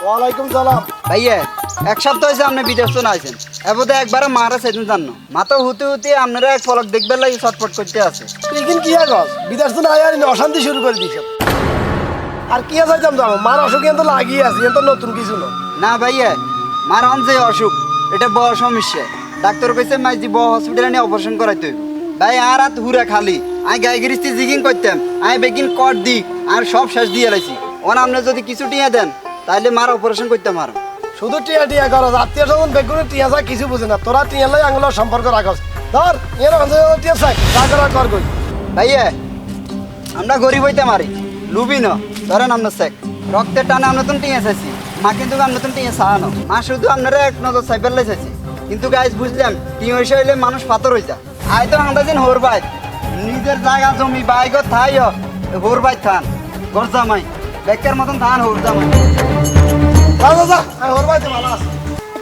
ওয়ালাইকুম সালাম। ভাইয়া এক সপ্তাহ হয়েছে আপনি বিদেশ তো আছেন, এবারে একবারে মারা সেদিন জানো মাথা হুতে হুতে আপনারা এক পলক দেখবার লাগে ছটফট করতে আছে। তুই কিন্তু কি আগস বিদেশ তো নাই আর অশান্তি শুরু করে দিছ। আর কি যাইতাম যাবো মার অসুখ তো লাগিয়ে আছে, তো নতুন কিছু না। না ভাইয়া মার হন যে অসুখ এটা বড় সমস্যা। ডাক্তার কইছে মাইজি বড় হসপিটালে নিয়ে অপারেশন করাইতে হইব। ভাই আর হাত হুরা খালি আমি গাই গিরিস্তি জিগিং করতাম, আমি বেগিন কট দিক আর সব শেষ দিয়ে লাইছি। ওন আপনি যদি কিছু টিয়া দেন তাহলে মার অপারেশন করতে মার। শুধু টিয়া টিয়া করস, আত্মীয় স্বজন বেগুনে টিয়া চাই কিছু বুঝে না। তোরা টিয়া লাই আঙুলের সম্পর্ক রাখস। ধর এর টিয়া চাই যা করা কর কই। ভাইয়া আমরা গরিব হইতে মারি লুবি না, ধরেন আপনার চেক রক্তের টানে আমরা তো টিয়া চাইছি, মা কিন্তু আমরা তো টিয়া চাহানো। মা শুধু আপনারা এক নজর সাইবেল চাইছি, কিন্তু গাইজ বুঝলাম টিয়া হইসে হইলে মানুষ পাথর হইতা। আয় তো আমরা দিন হোর বাইর নিজের জায়গা জমি বাইক থাই হোর বাইর থান ঘর জামাই বেকার মতন ধান হোর জামাই। যা যা যা আমি ওর বাড়িতে ভালো আছে।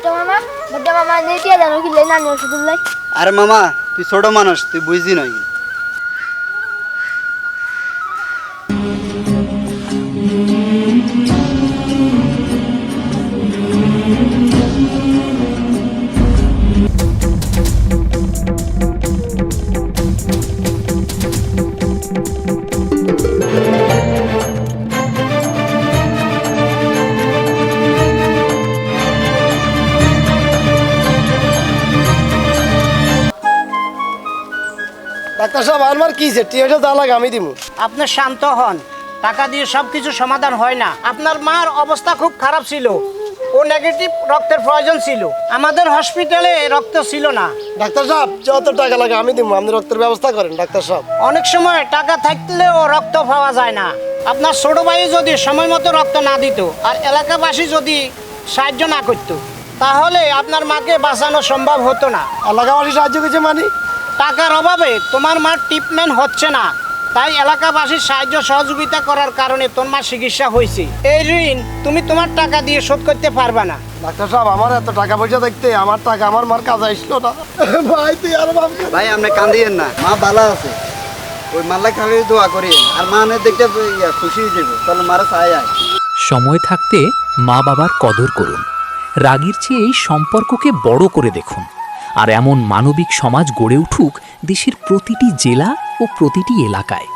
বড় মামা নেটিয়া জানো কি লাই নানি ওষুধ লাই। আরে মামা তুই ছোট মানুষ, তুই বুঝি নয়। ডাক্তার সাহেব আমার কি টিয়াটা যা লাগে আমি দিমু। আপনি শান্ত হন, টাকা দিয়ে সবকিছু সমাধান হয় না। আপনার মার অবস্থা খুব খারাপ ছিল, ও নেগেটিভ রক্তের প্রয়োজন ছিল, আমাদের হসপিটালে রক্ত ছিল না। ডাক্তার সাহেব যত টাকা লাগে আমি দিমু, আপনি রক্তের ব্যবস্থা করেন ডাক্তার সাহেব। অনেক সময় টাকা থাকলেও রক্ত পাওয়া যায় না। আপনার ছোট ভাই যদি সময় মতো রক্ত না দিত আর এলাকাবাসী যদি সাহায্য না করত, তাহলে আপনার মাকে বাঁচানো সম্ভব হতো না। এলাকাবাসী সাহায্য করছে মানে টাকার অভাবে তোমার মার ট্রিটমেন্ট হচ্ছে না, তাই এলাকাবাসীর সাহায্য সহযোগিতা করার কারণে তোমার মার চিকিৎসা হয়েছে। এই ঋণ তুমি তোমার টাকা দিয়ে শোধ করতে পারবে না। ডাক্তার সাহেব আমার এত টাকা পয়সা দেখতে আমার টাকা আমার মার কাজে আসলো না। ভাই তুই আর ভাই আপনি কান্দিয়েন না, মা ভালো আছে। ওই মাল্লা খালি দোয়া করি আর মা দেখতে খুশি হয়ে যাবো, তাহলে মারা চাই আয়। সময় থাকতে মা বাবার কদর করুন, রাগীর চেয়ে এই সম্পর্ককে বড় করে দেখুন। আর এমন মানবিক সমাজ গড়ে উঠুক দেশের প্রতিটি জেলা ও প্রতিটি এলাকায়।